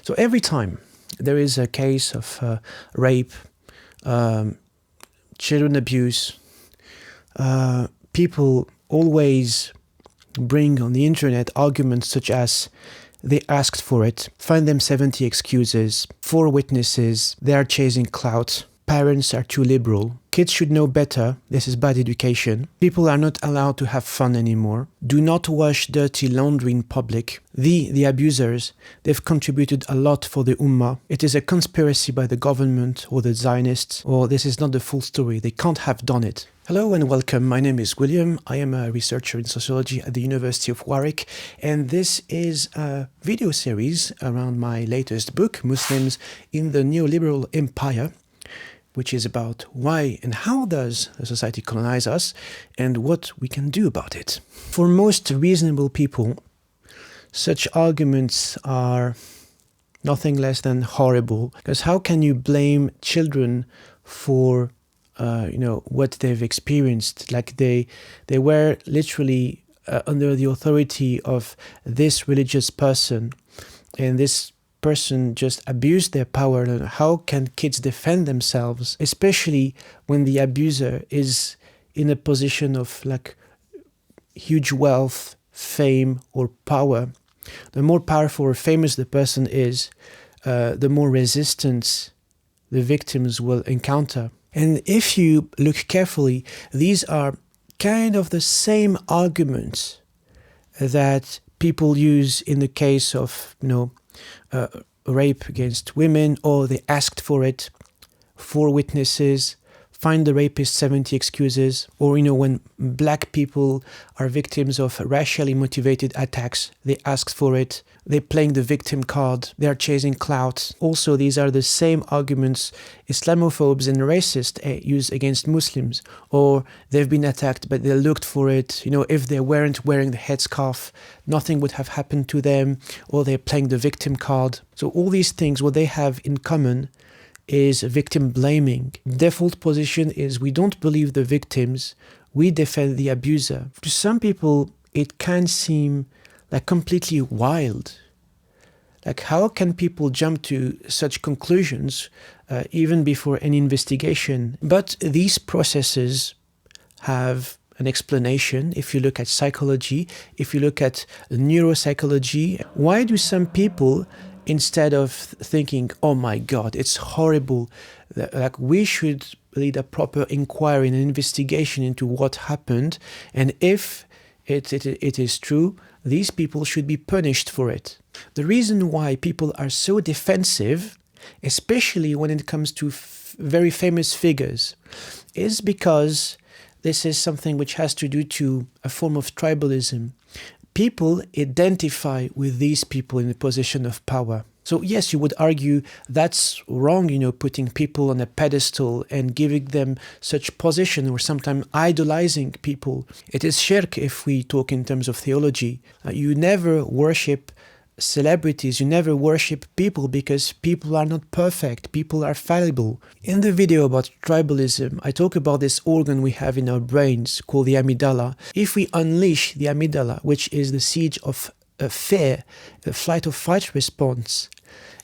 So every time there is a case of rape, children abuse, people always bring on the internet arguments such as they asked for it, find them 70 excuses, 4 witnesses, they are chasing clout, parents are too liberal, kids should know better, this is bad education, people are not allowed to have fun anymore, do not wash dirty laundry in public, the abusers, they've contributed a lot for the Ummah, it is a conspiracy by the government or the Zionists, or this is not the full story, they can't have done it. Hello and welcome, my name is William, I am a researcher in sociology at the University of Warwick, and this is a video series around my latest book, Muslims in the Neoliberal Empire, which is about why and how does a society colonize us and what we can do about it. For most reasonable people, such arguments are nothing less than horrible, because how can you blame children for what they've experienced? Like they were literally under the authority of this religious person, and this person just abused their power. And how can kids defend themselves, especially when the abuser is in a position of like huge wealth, fame, or power? The more powerful or famous the person is, the more resistance the victims will encounter. And if you look carefully, these are kind of the same arguments that people use in the case of, rape against women, or they asked for it, 4 witnesses, find the rapist 70 excuses, or when black people are victims of racially motivated attacks, they asked for it, they're playing the victim card, they're chasing clout. Also, these are the same arguments Islamophobes and racists use against Muslims, or they've been attacked but they looked for it, if they weren't wearing the headscarf, nothing would have happened to them, or they're playing the victim card. So all these things, what they have in common is victim blaming. Default position is we don't believe the victims, we defend the abuser. To some people, it can seem like completely wild. Like, how can people jump to such conclusions even before any investigation? But these processes have an explanation. If you look at psychology, if you look at neuropsychology, why do some people, instead of thinking, oh my God, it's horrible, like we should lead a proper inquiry and investigation into what happened, and if it is true, these people should be punished for it. The reason why people are so defensive, especially when it comes to very famous figures, is because this is something which has to do to a form of tribalism. People identify with these people in a position of power. So yes, you would argue that's wrong, putting people on a pedestal and giving them such position, or sometimes idolizing people. It is shirk if we talk in terms of theology. You never worship celebrities, you never worship people, because people are not perfect, people are fallible. In the video about tribalism, I talk about this organ we have in our brains called the amygdala. If we unleash the amygdala, which is the siege of fear, a flight or fight response,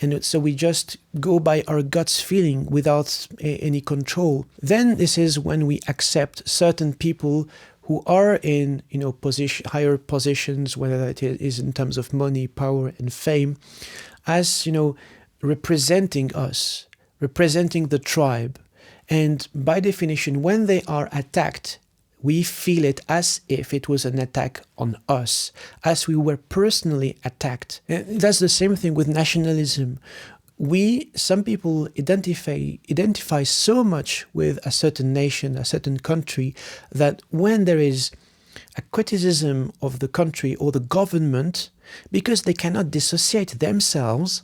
and so we just go by our guts feeling without any control, then this is when we accept certain people who are in higher positions, whether it is in terms of money, power, and fame, as representing us, representing the tribe. And by definition, when they are attacked, we feel it as if it was an attack on us, as we were personally attacked. And that's the same thing with nationalism. Some people identify so much with a certain nation, a certain country, that when there is a criticism of the country or the government, because they cannot dissociate themselves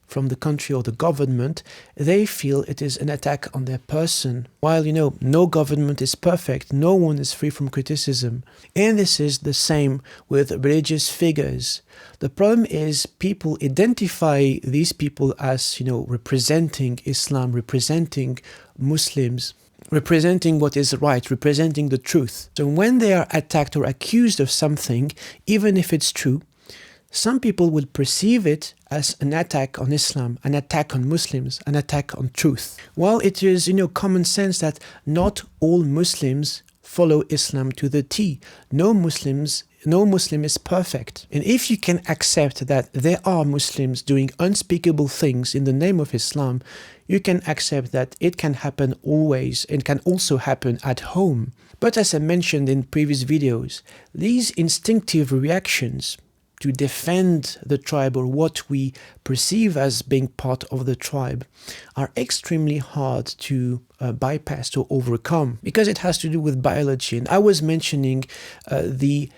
from the country or the government, they feel it is an attack on their person. While, no government is perfect, no one is free from criticism. And this is the same with religious figures. The problem is people identify these people as, representing Islam, representing Muslims, representing what is right, representing the truth. So when they are attacked or accused of something, even if it's true, some people will perceive it as an attack on Islam, an attack on Muslims, an attack on truth. Well, it is, common sense that not all Muslims follow Islam to the T. No Muslim is perfect. And if you can accept that there are Muslims doing unspeakable things in the name of Islam, you can accept that it can happen always and can also happen at home. But as I mentioned in previous videos, these instinctive reactions to defend the tribe or what we perceive as being part of the tribe are extremely hard to bypass or overcome, because it has to do with biology. And I was mentioning the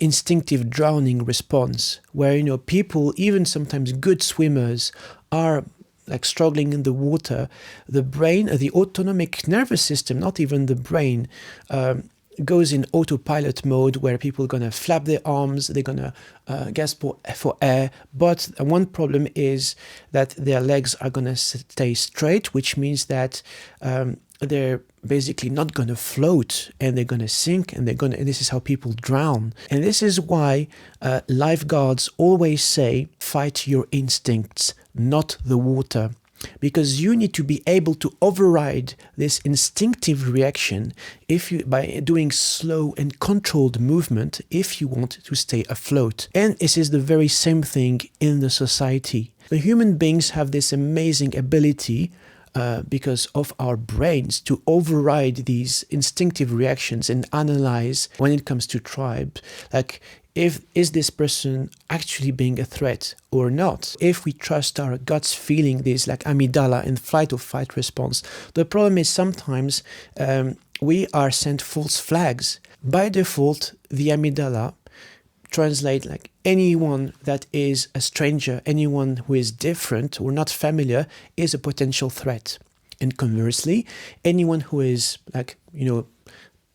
instinctive drowning response, where people, even sometimes good swimmers, are like struggling in the water. The brain, the autonomic nervous system, not even the brain, goes in autopilot mode, where people are going to flap their arms, they're going to gasp for air. But one problem is that their legs are going to stay straight, which means that they're basically not going to float, and they're going to sink, and this is how people drown. And this is why lifeguards always say, fight your instincts, not the water. Because you need to be able to override this instinctive reaction by doing slow and controlled movement if you want to stay afloat. And this is the very same thing in the society. The human beings have this amazing ability because of our brains to override these instinctive reactions and analyze when it comes to tribes. Like, is this person actually being a threat or not? If we trust our guts feeling, this like amygdala and flight or fight response. The problem is sometimes we are sent false flags. By default, the amygdala translate like anyone that is a stranger, anyone who is different or not familiar is a potential threat. And conversely, anyone who is like,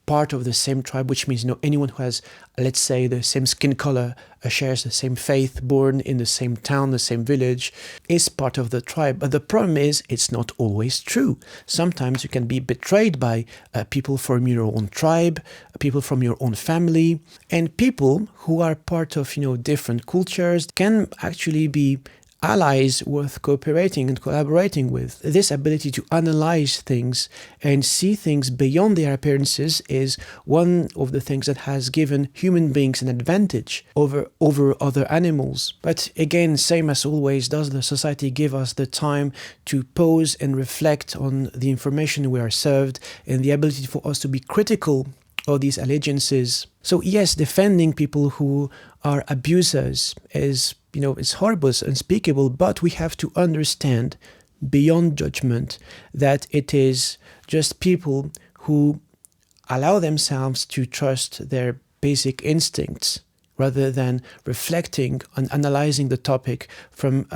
part of the same tribe, which means anyone who has, let's say, the same skin color, shares the same faith, born in the same town, the same village, is part of the tribe. But the problem is, it's not always true. Sometimes you can be betrayed by people from your own tribe, people from your own family, and people who are part of different cultures can actually be allies worth cooperating and collaborating with. This ability to analyze things and see things beyond their appearances is one of the things that has given human beings an advantage over other animals. But again, same as always, does the society give us the time to pause and reflect on the information we are served and the ability for us to be critical of these allegiances? So yes, defending people who are abusers is it's horrible, it's unspeakable, but we have to understand beyond judgment that it is just people who allow themselves to trust their basic instincts rather than reflecting and analyzing the topic from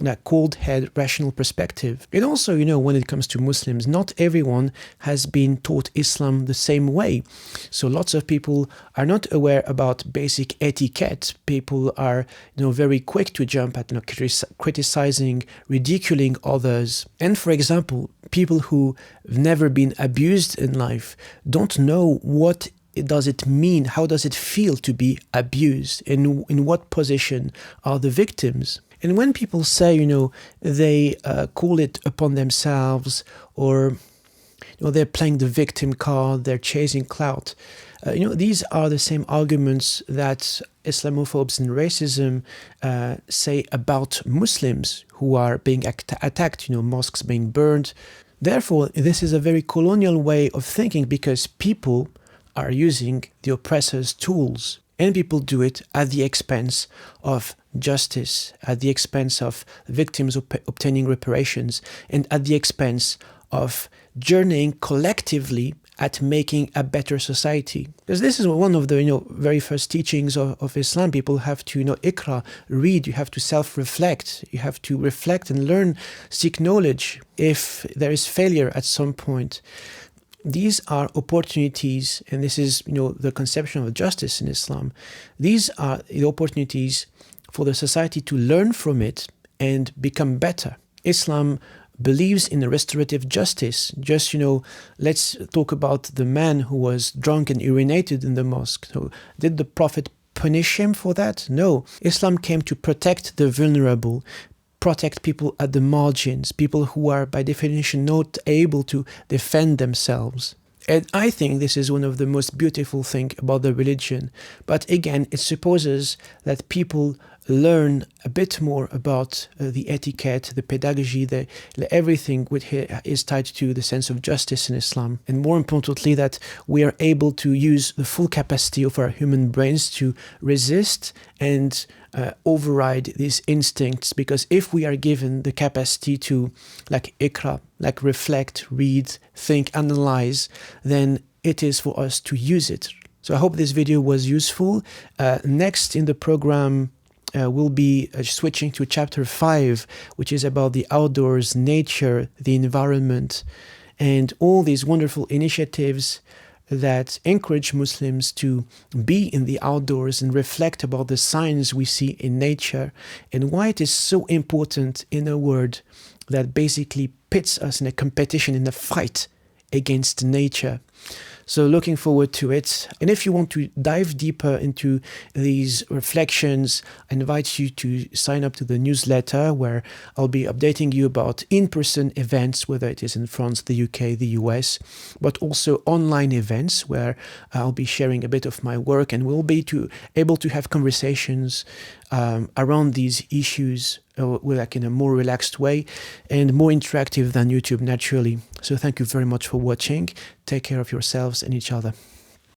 that cold head rational perspective. And also, when it comes to Muslims, not everyone has been taught Islam the same way. So lots of people are not aware about basic etiquette. People are, very quick to jump at criticizing, ridiculing others. And for example, people who have never been abused in life don't know what does it mean, how does it feel to be abused, in what position are the victims. And when people say, they call it upon themselves, or they're playing the victim card, they're chasing clout, these are the same arguments that Islamophobes and racism say about Muslims who are being attacked, mosques being burned. Therefore, this is a very colonial way of thinking, because people are using the oppressor's tools. And people do it at the expense of justice, at the expense of victims obtaining reparations, and at the expense of journeying collectively at making a better society. Because this is one of the very first teachings of Islam. People have to iqra, read, you have to self-reflect, you have to reflect and learn, seek knowledge. If there is failure at some point, these are opportunities, and this is, the conception of justice in Islam. These are the opportunities for the society to learn from it and become better. Islam believes in a restorative justice. Just, let's talk about the man who was drunk and urinated in the mosque. So did the Prophet punish him for that? No. Islam came to protect the vulnerable, protect people at the margins, people who are by definition not able to defend themselves. And I think this is one of the most beautiful things about the religion. But again, it supposes that people learn a bit more about the etiquette, the pedagogy, everything which is tied to the sense of justice in Islam. And more importantly, that we are able to use the full capacity of our human brains to resist and override these instincts. Because if we are given the capacity to ikra, reflect, read, think, analyze, then it is for us to use it. So I hope this video was useful. Next in the program, we'll be switching to chapter 5, which is about the outdoors, nature, the environment, and all these wonderful initiatives that encourage Muslims to be in the outdoors and reflect about the signs we see in nature and why it is so important in a world that basically pits us in a competition, in a fight against nature. So looking forward to it. And if you want to dive deeper into these reflections, I invite you to sign up to the newsletter where I'll be updating you about in-person events, whether it is in France, the UK, the US, but also online events where I'll be sharing a bit of my work, and we'll be able to have conversations around these issues in a more relaxed way and more interactive than YouTube naturally. So thank you very much for watching. Take care of yourselves and each other.